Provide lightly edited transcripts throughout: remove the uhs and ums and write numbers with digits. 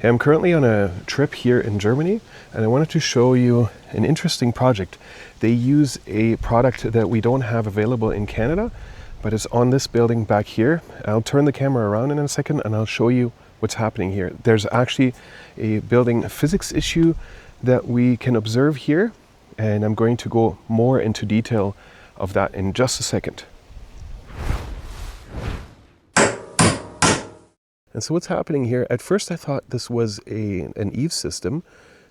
I'm currently on a trip here in Germany, and I wanted to show you an interesting project. They use a product that we don't have available in Canada, but it's on this building back here. I'll turn the camera around in a second and I'll show you what's happening here. There's actually a building physics issue that we can observe here, and I'm going to go more into detail of that in just a second. And so what's happening here, at first I thought this was an eave system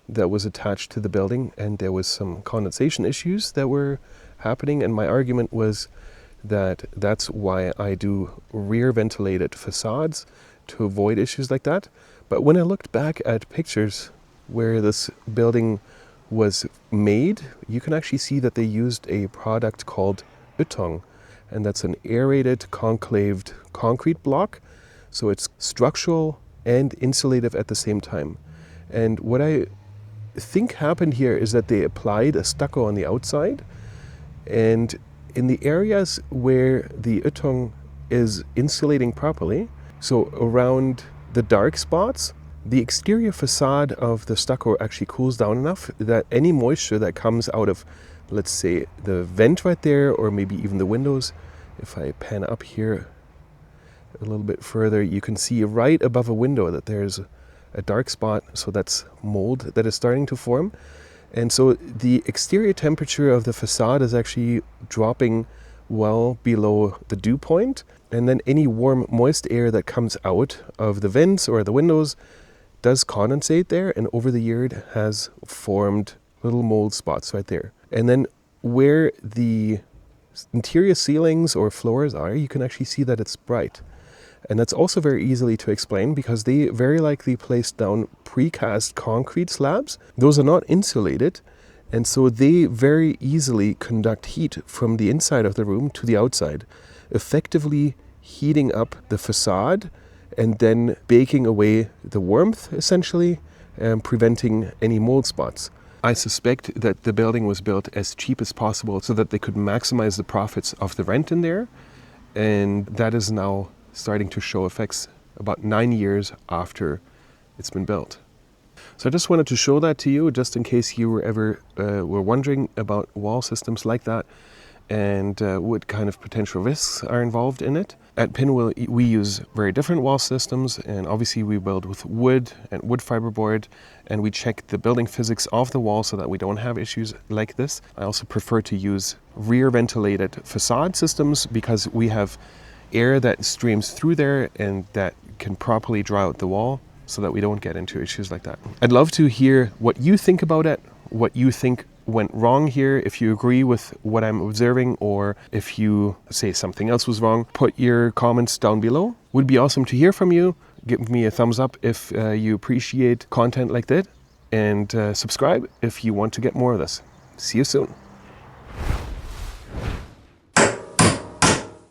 that was attached to the building, and there was some condensation issues that were happening, and my argument was that that's why I do rear ventilated facades, to avoid issues like that. But when I looked back at pictures where this building was made, you can actually see that they used a product called Ytong, and that's an aerated conclaved concrete block. So it's structural and insulative at the same time. And what I think happened here is that they applied a stucco on the outside, and in the areas where the Ytong is insulating properly, so around the dark spots, the exterior facade of the stucco actually cools down enough that any moisture that comes out of, let's say, the vent right there, or maybe even the windows, if I pan up here a little bit further, you can see right above a window that there's a dark spot, so that's mold that is starting to form. And so the exterior temperature of the facade is actually dropping well below the dew point, and then any warm, moist air that comes out of the vents or the windows does condensate there, and over the year it has formed little mold spots right there. And then where the interior ceilings or floors are, you can actually see that it's bright. And that's also very easily to explain because they very likely placed down precast concrete slabs. Those are not insulated, and so they very easily conduct heat from the inside of the room to the outside, effectively heating up the facade and then baking away the warmth, essentially, and preventing any mold spots. I suspect that the building was built as cheap as possible so that they could maximize the profits of the rent in there, and that is now starting to show effects about 9 years after it's been built. So I just wanted to show that to you, just in case you were ever were wondering about wall systems like that and what kind of potential risks are involved in it. At Pinwheel, we use very different wall systems, and obviously we build with wood and wood fiberboard, and we check the building physics of the wall so that we don't have issues like this. I also prefer to use rear ventilated facade systems because we have air that streams through there and that can properly dry out the wall so that we don't get into issues like that. I'd love to hear what you think about it, what you think went wrong here, if you agree with what I'm observing, or if you say something else was wrong. Put your comments down below. Would be awesome to hear from you. Give me a thumbs up if you appreciate content like that, and subscribe if you want to get more of this. See you soon.